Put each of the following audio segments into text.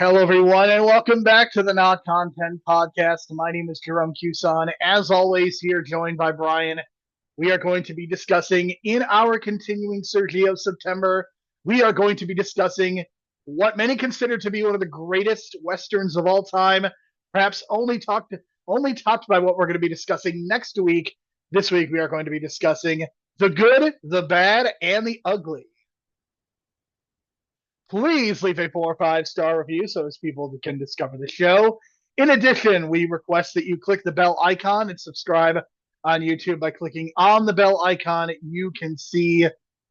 Hello, everyone, and welcome back to the Not Content Podcast. My name is Jerome Cuson. As always, here joined by Brian. We are going to be discussing in our continuing Sergio September. We are going to be discussing what many consider to be one of the greatest westerns of all time. Perhaps only topped by what we're going to be discussing next week. This week, we are going to be discussing the good, the bad, and the ugly. Please leave a 4 or 5 star review so as people can discover the show. In addition, we request that you click the bell icon and subscribe on YouTube by clicking on the bell icon. You can see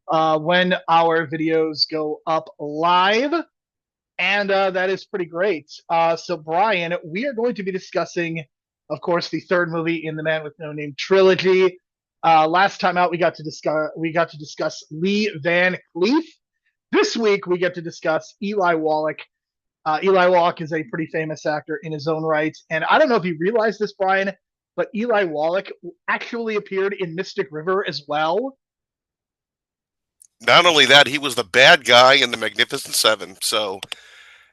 when our videos go up live, and that is pretty great. So, Brian, we are going to be discussing, of course, the third movie in the Man with No Name trilogy. Last time out, we got to discuss Lee Van Cleef. This week, we get to discuss Eli Wallach. Eli Wallach is a pretty famous actor in his own right. And I don't know if you realize this, Brian, but Eli Wallach actually appeared in Mystic River as well. Not only that, he was the bad guy in the Magnificent Seven. So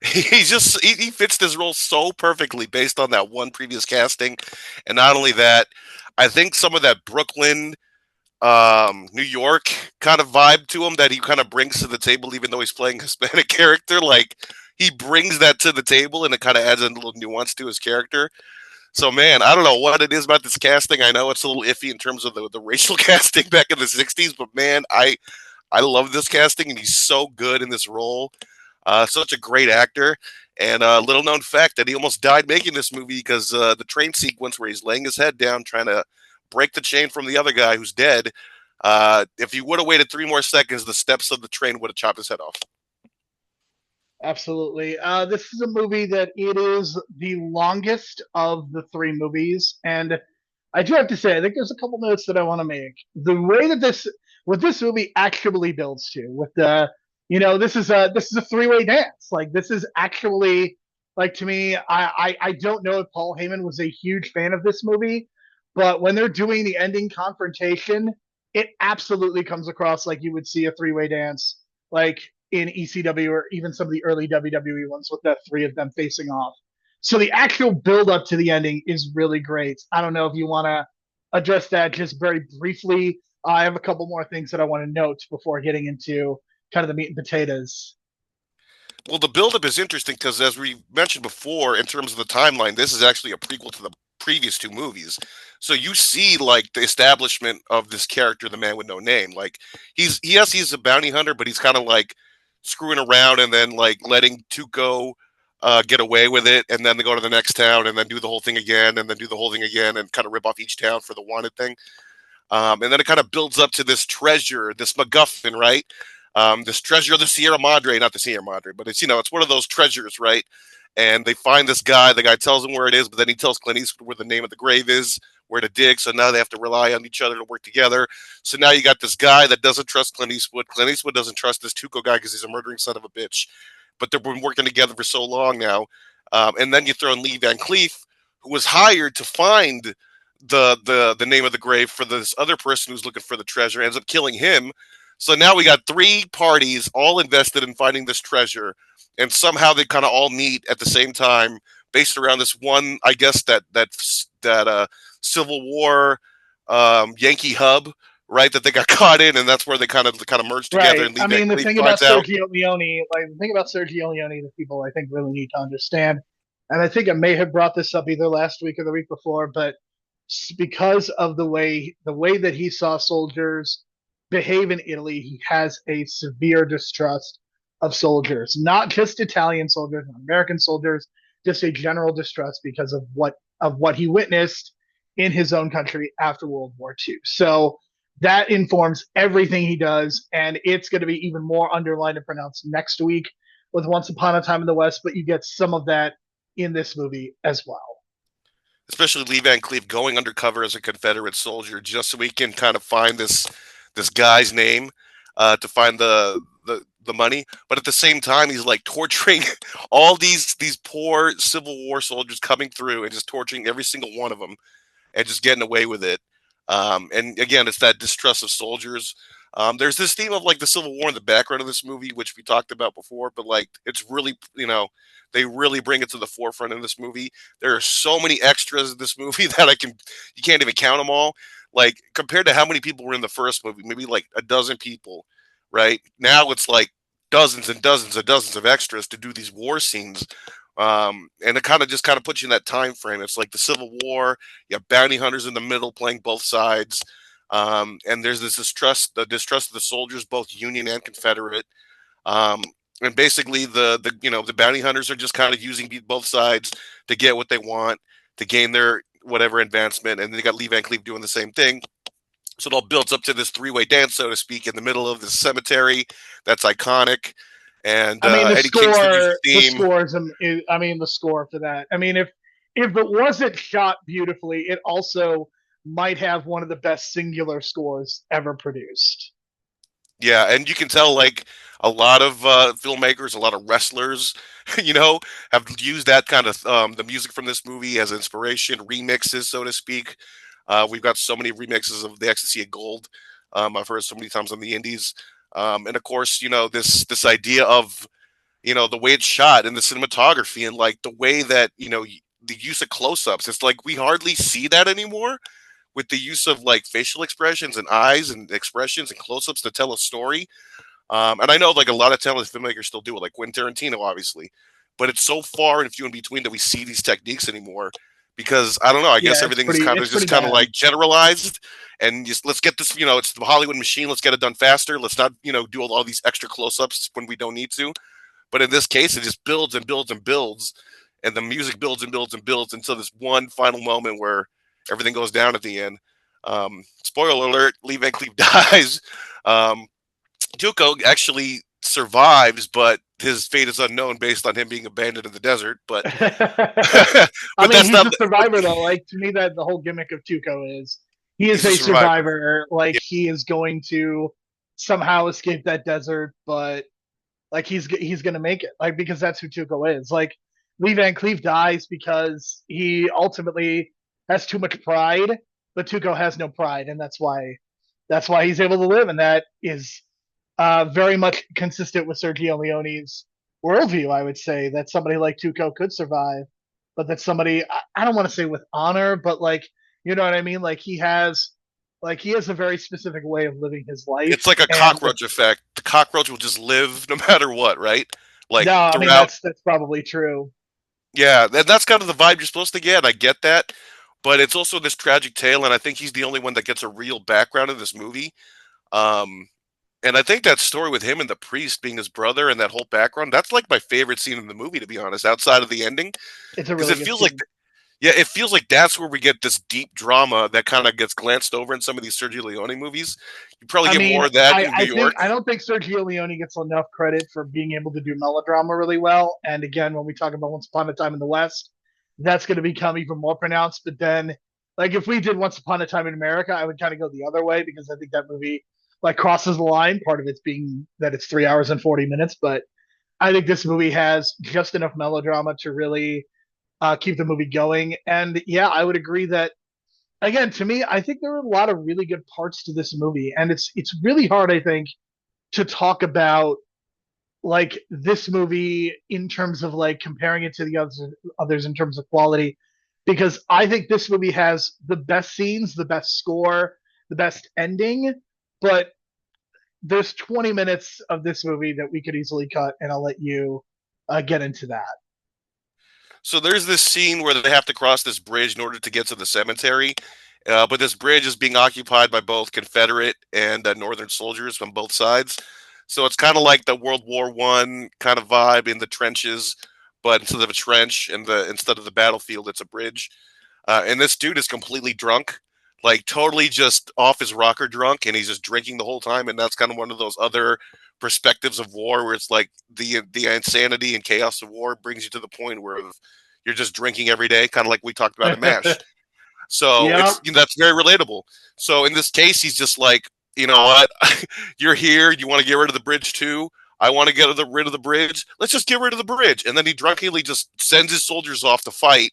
he fits this role so perfectly based on that one previous casting. And not only that, I think some of that Brooklyn, New York kind of vibe to him that he kind of brings to the table, even though he's playing a Hispanic character, like he brings that to the table and it kind of adds a little nuance to his character. So, man, I don't know what it is about this casting. I know it's a little iffy in terms of the racial casting back in the 60s, but man, I love this casting, and he's so good in this role. Such a great actor. And little known fact that he almost died making this movie because the train sequence where he's laying his head down trying to break the chain from the other guy who's dead. If he would have waited 3 more seconds, the steps of the train would have chopped his head off. Absolutely. This is a movie that it is the longest of the three movies. And I do have to say, I think there's a couple notes that I want to make. The way that what this movie actually builds to, with this is a three-way dance. Like this is actually, like, to me, I don't know if Paul Heyman was a huge fan of this movie, but when they're doing the ending confrontation, it absolutely comes across like you would see a three-way dance, like in ECW or even some of the early WWE ones with the three of them facing off. So the actual build up to the ending is really great. I don't know if you want to address that just very briefly. I have a couple more things that I want to note before getting into kind of the meat and potatoes. Well, the buildup is interesting because, as we mentioned before, in terms of the timeline, this is actually a prequel to the previous two movies. So you see, like, the establishment of this character, the Man with No Name. Like, he's a bounty hunter, but he's kind of like screwing around and then like letting Tuco get away with it, and then they go to the next town and then do the whole thing again, and then do the whole thing again, and kind of rip off each town for the wanted thing. And then it kind of builds up to this treasure, this MacGuffin, right? This treasure of the Sierra Madre, not the Sierra Madre, but it's one of those treasures, right? And they find this guy. The guy tells them where it is, but then he tells Clint Eastwood where the name of the grave is, where to dig. So now they have to rely on each other to work together. So now you got this guy that doesn't trust Clint Eastwood. Clint Eastwood doesn't trust this Tuco guy because he's a murdering son of a bitch. But they've been working together for so long now. And then you throw in Lee Van Cleef, who was hired to find the name of the grave for this other person who's looking for the treasure, ends up killing him. So now we got three parties all invested in finding this treasure, and somehow they kind of all meet at the same time, based around this one, I guess that Civil War Yankee hub, right? That they got caught in, and that's where they kind of merged together. Right. And Lee I Van mean, the Cleef thing about finds out. Sergio Leone, like the thing about Sergio Leone that people I think really need to understand, and I think I may have brought this up either last week or the week before, but because of the way that he saw soldiers behave in Italy, he has a severe distrust of soldiers, not just Italian soldiers, not American soldiers, just a general distrust because of what he witnessed in his own country after World War II. So that informs everything he does, and it's going to be even more underlined and pronounced next week with Once Upon a Time in the West, but you get some of that in this movie as well. Especially Lee Van Cleef going undercover as a Confederate soldier just so we can kind of find this guy's name to find the money. But at the same time, he's like torturing all these poor Civil War soldiers coming through and just torturing every single one of them and just getting away with it. And again, it's that distrust of soldiers. There's this theme of like the Civil War in the background of this movie, which we talked about before, but like it's really, they really bring it to the forefront in this movie. There are so many extras in this movie that you can't even count them all. Like compared to how many people were in the first movie, maybe like a dozen people, right? Now it's like dozens and dozens and dozens of extras to do these war scenes. And it kind of puts you in that time frame. It's like the Civil War. You have bounty hunters in the middle playing both sides. And there's this distrust of the soldiers, both Union and Confederate. Um, and basically, the bounty hunters are just kind of using both sides to get what they want, to gain their whatever advancement, and then you got Lee Van Cleef doing the same thing. So it all builds up to this three-way dance, so to speak, in the middle of this cemetery that's iconic. And I mean, Eddie Kingston uses the the theme. scores, I mean, the score for that. I mean, if it wasn't shot beautifully, it also might have one of the best singular scores ever produced. Yeah, and you can tell like a lot of filmmakers, a lot of wrestlers, you know, have used that kind of the music from this movie as inspiration, remixes, so to speak. We've got so many remixes of The Ecstasy of Gold. I've heard so many times on the indies, and of course, this idea of the way it's shot and the cinematography and like the way that the use of close-ups. It's like we hardly see that anymore with the use of like facial expressions and eyes and expressions and close-ups to tell a story. And I know like a lot of talented filmmakers still do it, like Quentin Tarantino, obviously, but it's so far and few in between that we see these techniques anymore. Because I don't know, I guess Yeah, everything is it's pretty kind of bad. like generalized, and just let's get this. It's the Hollywood machine. Let's get it done faster. Let's not do all these extra close-ups when we don't need to. But in this case, it just builds and builds and builds, and the music builds and builds and builds until this one final moment where everything goes down at the end. Spoiler alert: Lee Van Cleef dies. Um, Tuco actually survives, but his fate is unknown based on him being abandoned in the desert. But I but mean, that's he's not. a survivor though. Like to me, that the whole gimmick of Tuco is he is He's a a survivor. survivor. Like Yeah. he is going to somehow escape that desert, but like he's gonna make it. Like because that's who Tuco is. Like Lee Van Cleef dies because he ultimately has too much pride, but Tuco has no pride, and that's why he's able to live, and that is very much consistent with Sergio Leone's worldview. I would say that somebody like Tuco could survive, but that somebody I don't want to say with honor, but like you know what I mean. Like he has a very specific way of living his It's life, like a and cockroach effect. The cockroach will just live no matter what, right? Like no, I mean throughout. that's probably true. Yeah, and that's kind of the vibe you're supposed to get. I get that, but it's also this tragic tale, and I think he's the only one that gets a real background in this movie. Um, and I think that story with him and the priest being his brother and that whole background—that's like my favorite scene in the movie, to be honest. Outside of the ending, It's a because really it good feels like, scene. yeah, it feels like that's where we get this deep drama that kind of gets glanced over in some of these Sergio Leone movies. You probably I get mean, more of that I, in New I York. think I don't think Sergio Leone gets enough credit for being able to do melodrama really well. And again, when we talk about Once Upon a Time in the West, that's going to become even more pronounced. But then, like if we did Once Upon a Time in America, I would kind of go the other way because I think that movie like crosses the line. Part of it's being that it's 3 hours and 40 minutes, but I think this movie has just enough melodrama to really keep the movie going. And yeah, I would agree that again, to me, I think there are a lot of really good parts to this movie, and it's really hard, I think, to talk about like this movie in terms of like comparing it to the others in terms of quality, because I think this movie has the best scenes, the best score, the best ending, but there's 20 minutes of this movie that we could easily cut, and I'll let you get into that. So there's this scene where they have to cross this bridge in order to get to the cemetery. But this bridge is being occupied by both Confederate and Northern soldiers from both sides. So it's kind of like the World War I kind of vibe in the trenches, but instead of a trench and instead of the battlefield, it's a bridge. And this dude is completely drunk, like totally just off his rocker drunk, and he's just drinking the whole time. And that's kind of one of those other perspectives of war where it's like the insanity and chaos of war brings you to the point where you're just drinking every day, kind of like we talked about in Mash. So Yeah. that's very relatable. So in this case, he's just like, you know what, you're here. You want to get rid of the bridge too. I want to get rid of the bridge. Let's just get rid of the bridge. And then he drunkenly just sends his soldiers off to fight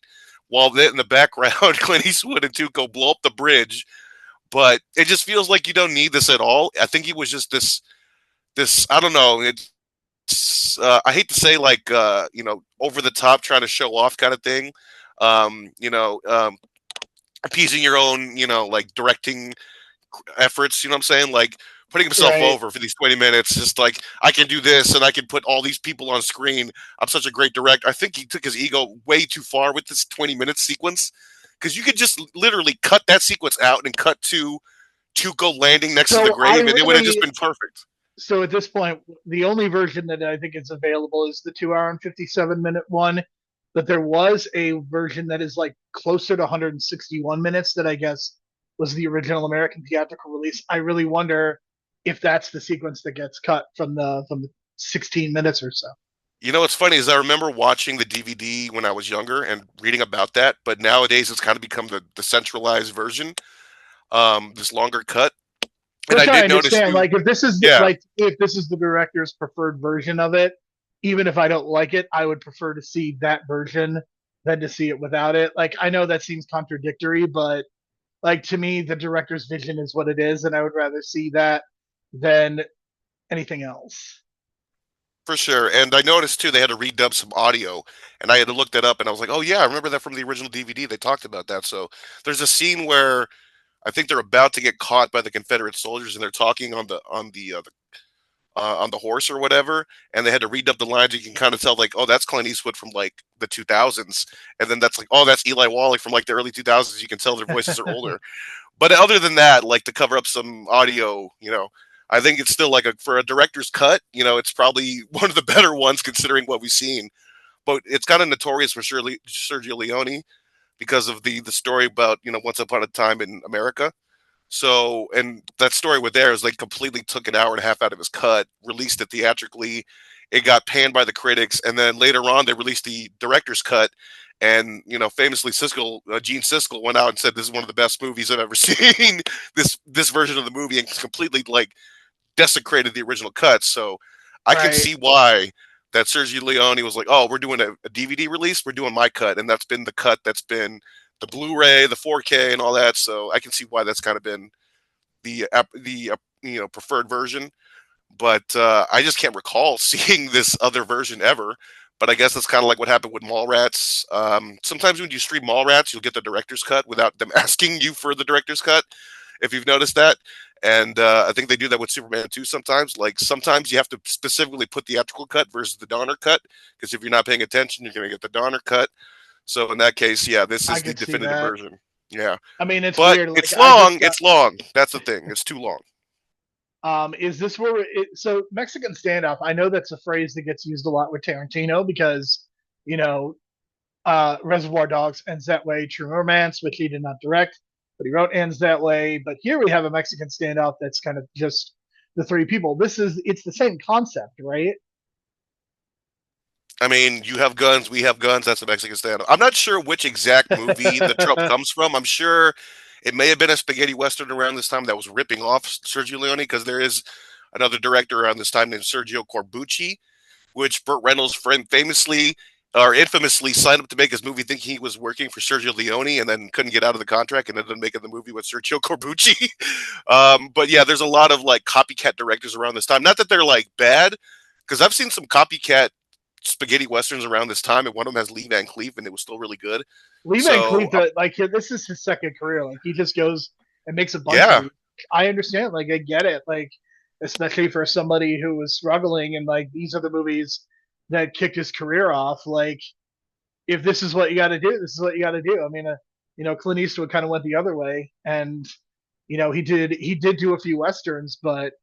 while in the background, Clint Eastwood and Tuco blow up the bridge. but it just feels like you don't need this at all. I think he was just this I don't know. I hate to say like over the top trying to show off kind of thing. Um, you know, um, Appeasing your own like directing efforts. You know what I'm saying? Like putting himself Right. over for these 20 minutes. Just like I can do this and I can put all these people on screen. I'm such a great director. I think he took his ego way too far with this 20-minute sequence because you could just literally cut that sequence out and cut to Tuco landing next to the So I grave, and it would have just really been perfect. so at this point, the only version that I think is available is the 2 hour and 57 minute one. But there was a version that is like closer to 161 minutes that I guess was the original American theatrical release. I really wonder if that's the sequence that gets cut from the 16 minutes or so. You know what's funny is I remember watching the DVD when I was younger and reading about that, but nowadays it's kind of become the centralized version, this longer cut. And I Which I did notice understand. too, Like yeah, if this is the director's preferred version of it, even if I don't like it, I would prefer to see that version than to see it without it. Like I know that seems contradictory, but like to me, the director's vision is what it is, and I would rather see that than anything else. for sure. And I noticed too they had to redub some audio, and I had to look that up, and I was like, oh yeah, I remember that from the original DVD. They talked about that. So there's a scene where I think they're about to get caught by the Confederate soldiers, and they're talking on the horse or whatever, and they had to redub the lines. You can kind of tell, like, oh, that's Clint Eastwood from like the 2000s, and then that's like, oh, that's Eli Wallach from like the early 2000s. You can tell their voices are older. But other than that, like to cover up some audio, I think it's still like for a director's cut. It's probably one of the better ones considering what we've seen. But it's kind of notorious for Sergio Leone because of the story about Once Upon a Time in America. So, and that story with there is like completely took an hour and a half out of his cut, released it theatrically. It got panned by the critics, and then later on they released the director's cut. And famously, Gene Siskel went out and said, "This is one of the best movies I've ever seen." This version of the movie, and completely like desecrated the original cut. So, I can Right. see why that Sergio Leone was like, "Oh, we're doing a DVD release. We're doing my cut," and that's been the cut that's been the Blu-ray, the 4K, and all that. So I can see why that's kind of been the preferred version. But I just can't recall seeing this other version ever. But I guess that's kind of like what happened with Mallrats. Sometimes when you stream Mallrats, you'll get the director's cut without them asking you for the director's cut. If you've noticed that. And I think they do that with Superman too sometimes. Like sometimes you have to specifically put the theatrical cut versus the Donner cut, because if you're not paying attention, you're going to get the Donner cut. So in that case, yeah, this I is the could see definitive that. version. Yeah. I mean, it's But weird. Like it's I just long. got It's long. That's the thing. It's too long. Is this where so Mexican standoff? I know that's a phrase that gets used a lot with Tarantino because you know Reservoir Dogs ends that way. True Romance, which he did not direct, but he wrote, ends that way. But here we have a Mexican standoff that's kind of just the three people. It's the same concept, right? I mean, you have guns, we have guns. That's a Mexican standoff. I'm not sure which exact movie the trope comes from. I'm sure it may have been a spaghetti western around this time that was ripping off Sergio Leone, because there is another director around this time named Sergio Corbucci, which Burt Reynolds famously or infamously signed up to make his movie thinking he was working for Sergio Leone, and then couldn't get out of the contract and ended up making the movie with Sergio Corbucci. But yeah, there's a lot of like copycat directors around this time. Not that they're like bad, because I've seen some copycat spaghetti westerns around this time, and one of them has Lee Van Cleef, and it was still really good. Lee Van So Cleef, like this is his second career. Like he just goes and makes a bunch of yeah, these. I understand. Like I get it. Like especially for somebody who was struggling, and like these are the movies that kicked his career off. Like if this is what you got to do, this is what you got to do. I mean, Clint Eastwood kind of went the other way, and he did do a few westerns, but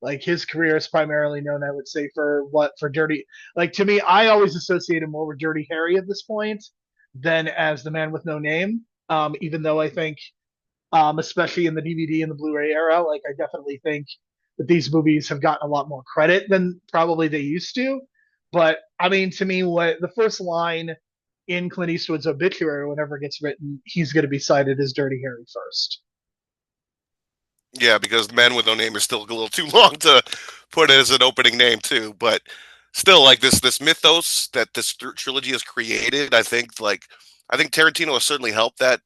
like his career is primarily known, I would say, for Dirty. Like to me, I always associate him more with Dirty Harry at this point than as the Man with No Name. Even though I think, especially in the DVD and the Blu-ray era, like I definitely think that these movies have gotten a lot more credit than probably they used to. But I mean, to me, what the first line in Clint Eastwood's obituary, whenever it gets written, he's going to be cited as Dirty Harry first. yeah, because the Man with No Name is still a little too long to put it as an opening name too. But still, like this mythos that this trilogy has created, I think Tarantino has certainly helped that.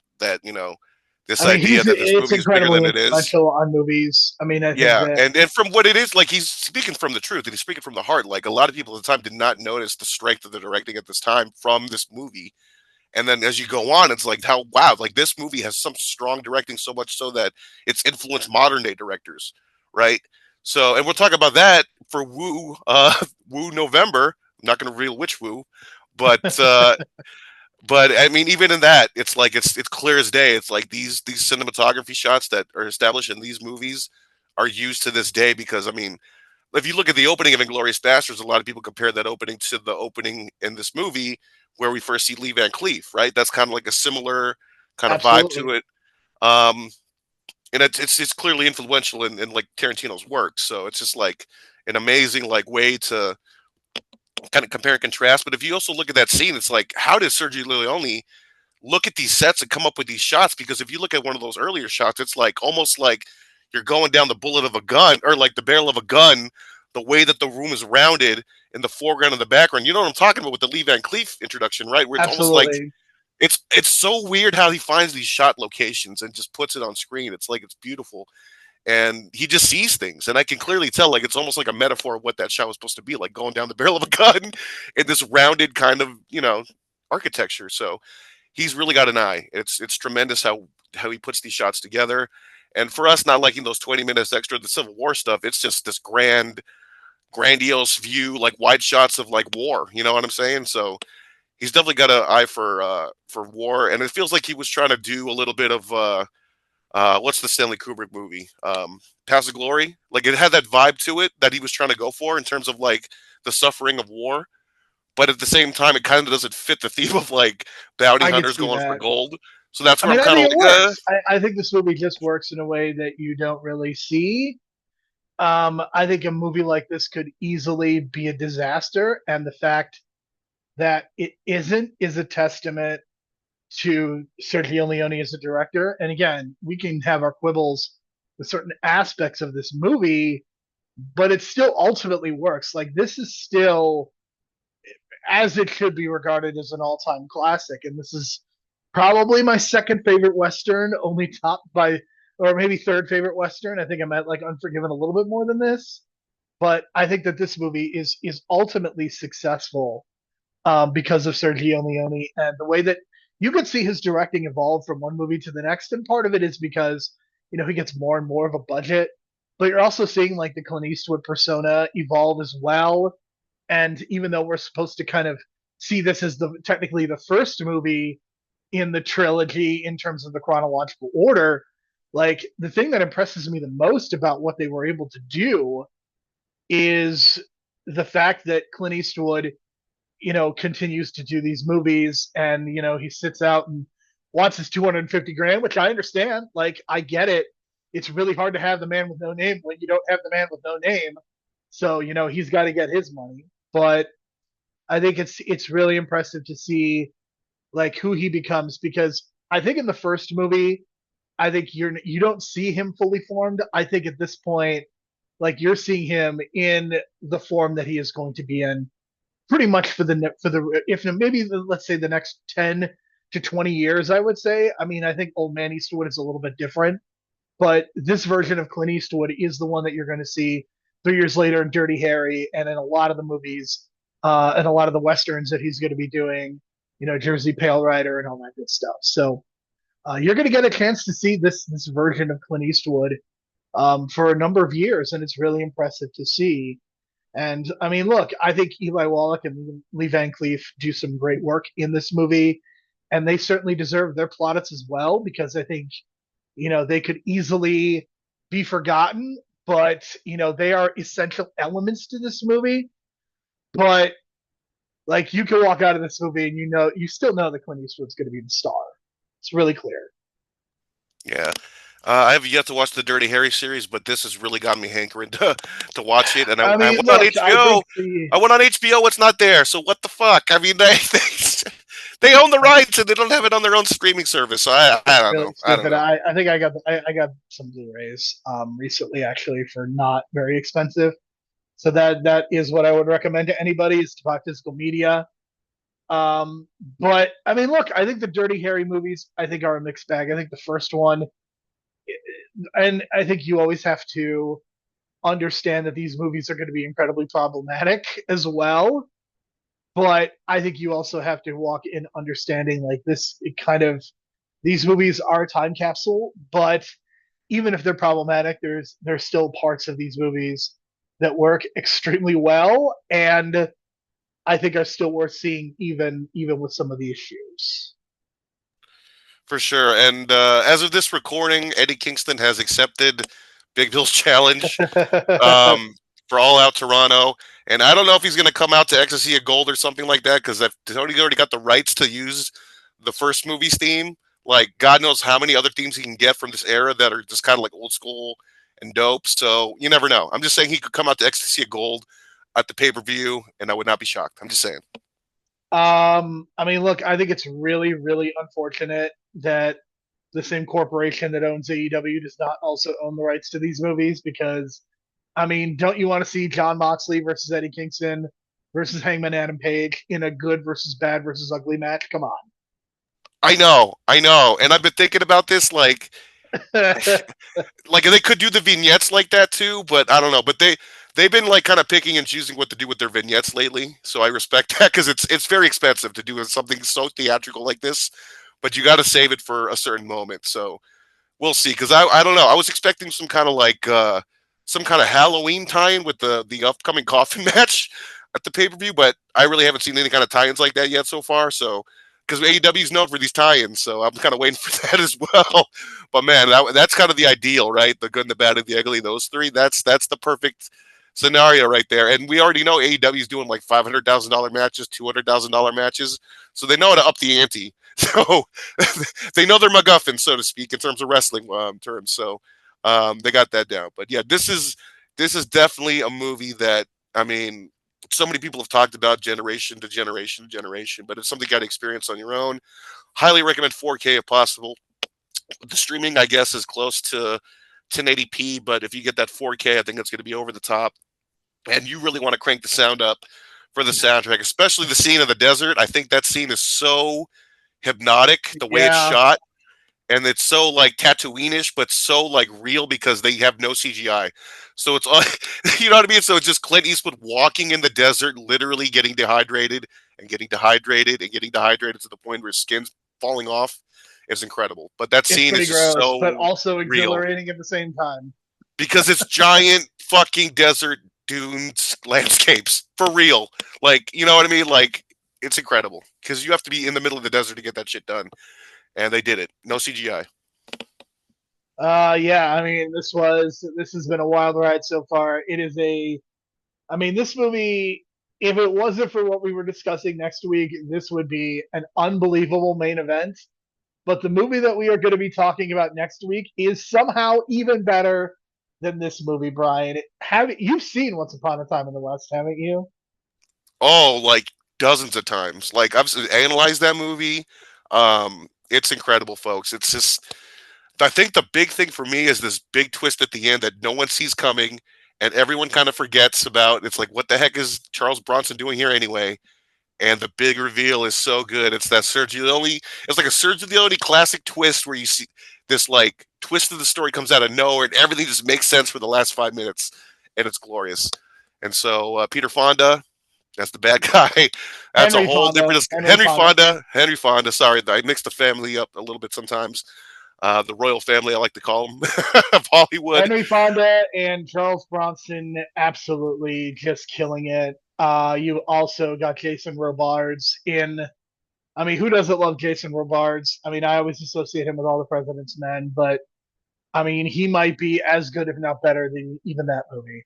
This I mean, idea that this it's movie is bigger than incredibly it is. influential on movies. I mean, I think Yeah, that and from what it is, like he's speaking from the truth and he's speaking from the heart. Like a lot of people at the time did not notice the strength of the directing at this time from this movie. And then as you go on, it's like how wow, like this movie has some strong directing so much so that it's influenced modern day directors, right? So, and we'll talk about that for Woo, Woo November. I'm not going to reveal which Woo, but I mean, even in that, it's like it's clear as day. It's like these cinematography shots that are established in these movies are used to this day because I mean, if you look at the opening of Inglourious Basterds, a lot of people compare that opening to the opening in this movie where we first see Lee Van Cleef, right? That's kind of like a similar kind of vibe to absolutely, it. And it's clearly influential in like Tarantino's work. So it's just like an amazing like way to kind of compare and contrast. But if you also look at that scene, it's like, how does Sergio Leone look at these sets and come up with these shots? Because if you look at one of those earlier shots, it's like almost like you're going down the bullet of a gun or like the barrel of a gun, the way that the room is rounded in the foreground and the background. You know what I'm talking about with the Lee Van Cleef introduction, right? Where it's almost like absolutely. it's so weird how he finds these shot locations and just puts it on screen. It's like it's beautiful. And he just sees things. And I can clearly tell like it's almost like a metaphor of what that shot was supposed to be, like going down the barrel of a gun in this rounded kind of, architecture. So he's really got an eye. It's tremendous how he puts these shots together. And for us not liking those 20 minutes extra of the Civil War stuff, it's just this grandiose view, like wide shots of like war. You know what I'm saying? So he's definitely got an eye for war, and it feels like he was trying to do a little bit of what's the Stanley Kubrick movie? Paths of Glory. Like it had that vibe to it that he was trying to go for in terms of like the suffering of war, but at the same time, it kind of doesn't fit the theme of like bounty I could hunters see going for that. gold. So that's I where mean, I'm I kind of think it like, works. I think this movie just works in a way that you don't really see. I think a movie like this could easily be a disaster, and the fact that it isn't is a testament to Sergio Leone as a director. And again, we can have our quibbles with certain aspects of this movie, but it still ultimately works. Like this is still as it should be regarded as an all-time classic, and this is probably my second favorite Western, only topped by, or maybe third favorite Western. I think I'm at like Unforgiven a little bit more than this, but I think that this movie is ultimately successful because of Sergio Leone and the way that you could see his directing evolve from one movie to the next. And part of it is because he gets more and more of a budget, but you're also seeing like the Clint Eastwood persona evolve as well. And even though we're supposed to kind of see this as the technically the first movie in the trilogy in terms of the chronological order, like the thing that impresses me the most about what they were able to do is the fact that Clint Eastwood continues to do these movies and, he sits out and wants his 250 grand, which I understand. Like, I get it. It's really hard to have the man with no name when you don't have the man with no name. So, he's got to get his money. But I think it's really impressive to see like who he becomes because I think in the first movie, I think you don't see him fully formed. I think at this point, like you're seeing him in the form that he is going to be in pretty much for the if maybe let's say the next 10 to 20 years. I would say. I mean, I think Old Man Eastwood is a little bit different, but this version of Clint Eastwood is the one that you're going to see 3 years later in Dirty Harry and in a lot of the movies and a lot of the westerns that he's going to be doing. Jersey Pale Rider and all that good stuff. So you're going to get a chance to see this version of Clint Eastwood for a number of years, and it's really impressive to see. And I mean, look, I think Eli Wallach and Lee Van Cleef do some great work in this movie, and they certainly deserve their plaudits as well because I think they could easily be forgotten, but they are essential elements to this movie. But like you can walk out of this movie and you still know that Clint Eastwood's going to be the star. It's really clear. yeah. I have yet to watch the Dirty Harry series, but this has really got me hankering to watch it. And I I I mean, went on look, I HBO. think the I went on HBO. It's not there. So what the fuck? I mean, they own the I, rights and they don't have it on their own streaming service. So I don't really know. I don't stupid. know. I think I got some Blu-rays recently actually for not very expensive. So that is what I would recommend to anybody is to buy physical media. Um, but I mean, look, I think the Dirty Harry movies, I think, are a mixed bag. I think the first one, and I think you always have to understand that these movies are going to be incredibly problematic as well. But I think you also have to walk in understanding like this it kind of these movies are a time capsule, but even if they're problematic, there's still parts of these movies that work extremely well and I think are still worth seeing even with some of the issues. For sure. And as of this recording, Eddie Kingston has accepted Big Bill's challenge um, for All Out Toronto. And I don't know if he's going to come out to Ecstasy of Gold or something like that because Tony already got the rights to use the first movie's theme. Like, God knows how many other themes he can get from this era that are just kind of like old school and dope. So you never know. I'm just saying he could come out to Ecstasy of Gold at the pay per view, and I would not be shocked. I'm just saying. I mean, look, I think it's really unfortunate that the same corporation that owns AEW does not also own the rights to these movies because, I mean, don't you want to see John Moxley versus Eddie Kingston versus Hangman Adam Page in a good versus bad versus ugly match? Come I know, and I've been thinking about this on. like they could do the vignettes like that too, but I don't know. But they've been like kind of picking and choosing what to do with their vignettes lately, so I respect that because it's very expensive to do something so theatrical like this. But you got to save it for a certain moment. So we'll see. Because I don't know. I was expecting some kind of Halloween tie-in with the upcoming coffin match at the pay-per-view, but I really haven't seen any kind of tie-ins like that yet so far. So because AEW is known for these tie-ins, so I'm kind of waiting for that as well. But man, that's kind of the ideal, right? The good, and the bad, and the ugly. Those three. That's the perfect scenario right there. And we already know AEW is doing like $500,000 matches, $200,000 matches, so they know how to up the ante. So they know their MacGuffin, so to speak, in terms of wrestling terms. So they got that down. But yeah, this is definitely a movie that I mean, so many people have talked about generation to generation to generation, but it's something you got to experience on your own. Highly recommend 4K if possible. The streaming, I guess, is close to 1080p, but if you get that 4K, I think it's going to be over the top. And you really want to crank the sound up for the soundtrack, especially the scene in the desert. I think that scene is so hypnotic, the way it's Yeah, shot, and it's so like Tatooine-ish, but so like real because they have no CGI. So it's all, you know what I mean. So it's just Clint Eastwood walking in the desert, literally getting dehydrated and getting dehydrated and getting dehydrated to the point where his skin's falling off. It's incredible. But that it's scene pretty is just gross, but so also real exhilarating at the same time. because it's giant fucking desert dunes landscapes for real. Like, you know what I mean? Like, it's incredible because you have to be in the middle of the desert to get that shit done, and they did it. No CGI. Yeah, I mean, this has been a wild ride so far. It is a, I mean, this movie, if it wasn't for what we were discussing next week, this would be an unbelievable main event. But the movie that we are going to be talking about next week is somehow even better than this movie, Brian. Have you've seen Once Upon a Time in the West, haven't you? Oh, like dozens of times. Like I've analyzed that movie. It's incredible, folks. It's just I think the big thing for me is this big twist at the end that no one sees coming and everyone kind of forgets about. It's like, what the heck is Charles Bronson doing here anyway? And the big reveal is so good. It's that Sergio Leone. It's like a Sergio Leone classic twist where you see this like twist of the story comes out of nowhere and everything just makes sense for the last 5 minutes, and it's glorious. And so Peter Fonda, that's the bad guy. That's a Henry whole Fonda. different. Henry Henry Fonda. Fonda. Henry Fonda. Sorry, I mix the family up a little bit sometimes. The royal family, I like to call them, of Hollywood. Henry Fonda and Charles Bronson absolutely just killing it. You also got Jason Robards in. I mean, who doesn't love Jason Robards? I mean, I always associate him with all the President's Men, but I mean, he might be as good, if not better, than even that movie.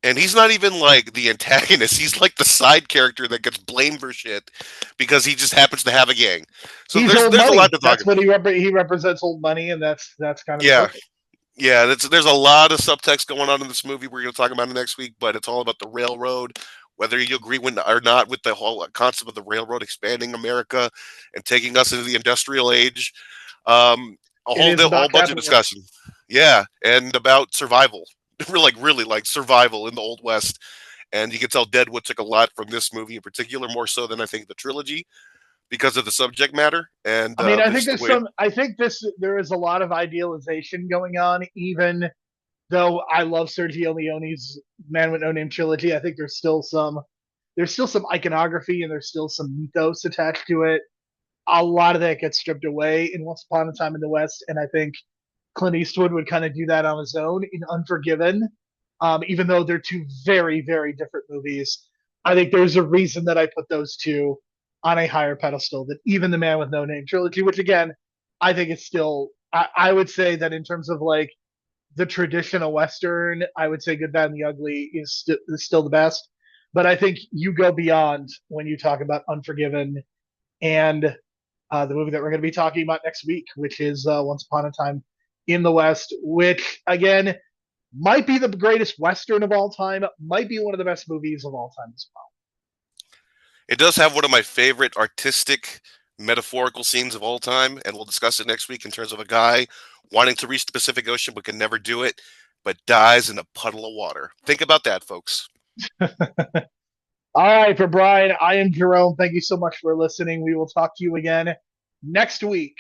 And he's not even like the antagonist. He's like the side character that gets blamed for shit because he just happens to have a gang. So He's there's old there's a lot money. to talk That's about. what he represents, old money, and that's kind of the Yeah, purpose. yeah. There's a lot of subtext going on in this movie. We're going to talk about it next week, but it's all about the railroad. Whether you agree or not with the whole concept of the railroad expanding America and taking us into the industrial age, a It whole is whole about bunch of capitalism. discussion. Yeah, and about survival. We're like really like survival in the old west. And you can tell Deadwood took a lot from this movie in particular, more so than I think the trilogy, because of the subject matter and I mean, I think just the there's way. some. I think there is a lot of idealization going on. Even though I love Sergio Leone's Man with No Name trilogy, I think there's still some iconography and there's still some mythos attached to it. A lot of that gets stripped away in Once Upon a Time in the West, and I think Clint Eastwood would kind of do that on his own in Unforgiven. Even though they're two very, very different movies, I think there's a reason that I put those two on a higher pedestal than even the Man with No Name trilogy, which again, I think is still, I would say that in terms of like the traditional Western, I would say Good, Bad, and the Ugly is still the best. But I think you go beyond when you talk about Unforgiven and the movie that we're going to be talking about next week, which is Once Upon a Time in the West, which again might be the greatest Western of all time, might be one of the best movies of all time as well. It does have one of my favorite artistic, metaphorical scenes of all time, and we'll discuss it next week in terms of a guy wanting to reach the Pacific Ocean but can never do it, but dies in a puddle of water. Think about that, folks. All right, for Brian, I am Jerome. Thank you so much for listening. We will talk to you again next week.